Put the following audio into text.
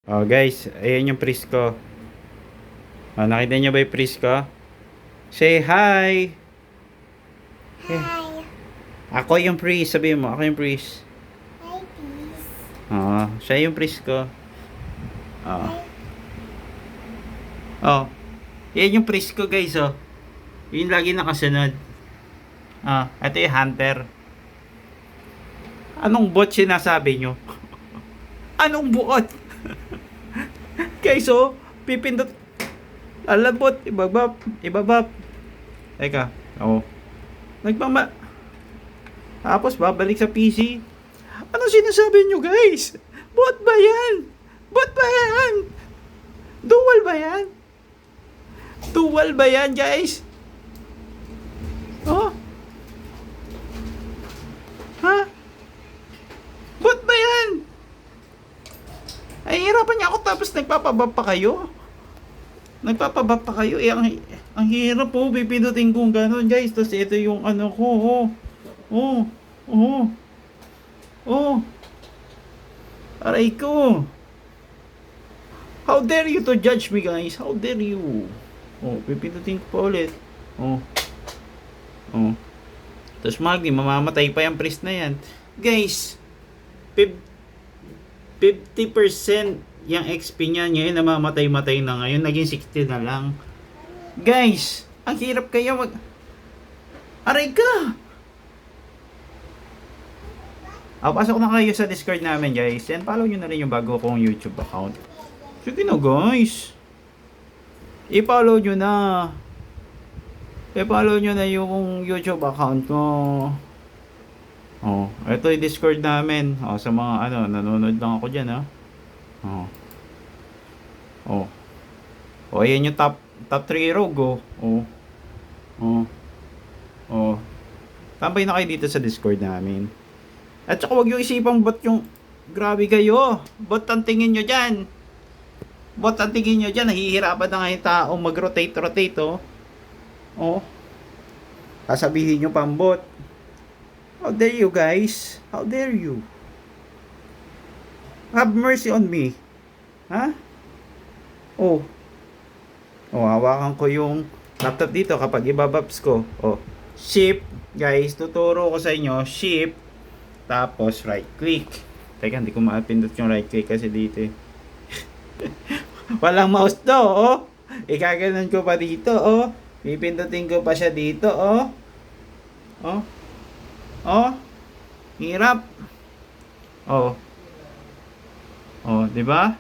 Oh guys, ayan yung priest ko. Oh, nakita niyo ba yung priest ko? Say hi! Eh, Hi. ako yung priest, sabihin mo, ako yung priest. Hi, please. Oo, siya yung priest ko. Oo. Hi. Oh, yan yung priest ko guys, oh. Yun lagi nakasunod. Ah, ito yung hunter. Anong bot sinasabi nyo? Anong buot? Guys, oh, pipindot. Alabot, ibabap, ibabap. Teka, oh. Nagmama. Tapos babalik sa PC. Ano sinasabi nyo guys? Bot ba yan? Bot ba yan? Dual ba yan? Dual ba yan guys? Oh? Ha? Bot ba yan? Ay, hirapan niya ako tapos nagpapabab pa kayo? Nagpapabab pa kayo? Eh, ang hirap po. Pipindutin kong gano'n guys. Tapos ito yung ano ko. Oh. Oh. Oh. Oh. Aray ko. How dare you to judge me guys? How dare you? Oh, pipindutin ko pa ulit. Oh. Oh. Tapos mamamatay pa yung priest na yan. Guys, 50% yung XP niya ngayon namamatay-matay na ngayon. Naging 60 na lang. Guys, ang hirap kaya Aray ka! Pasok na kayo sa Discord namin guys. And follow nyo na rin yung bago kong YouTube account. Sige na guys. I-follow nyo na. I-follow nyo na yung YouTube account ko. Oh, ito yung Discord namin. Oh, sa mga nanonood lang ako diyan, ha. Oh. Oh. Oh, ayan yung top 3 rogue, oh. Oh. Oh. Oh. Tambay na kayo dito sa Discord namin. At saka wag yung isipang bot yung grabe kayo. Bot ang tingin nyo dyan. Bot ang tingin nyo dyan. Nahihirapan na nga yung tao mag-rotate, oh. Oh. Sasabihin nyo pang bot. How dare you guys? How dare you? Have mercy on me. Ha? Oh. Oh, hawakan ko yung laptop dito kapag ibabaps ko. Oh. Shift. Guys, tuturo ko sa inyo. Shift. Tapos right click. Teka, hindi ko mapindot yung right click kasi dito eh. Walang mouse to, oh. Ikaganon ko pa dito, oh. Pipindutin ko pa siya dito, oh. Oh. Oh. Hirap. Oh. Oh, 'di ba?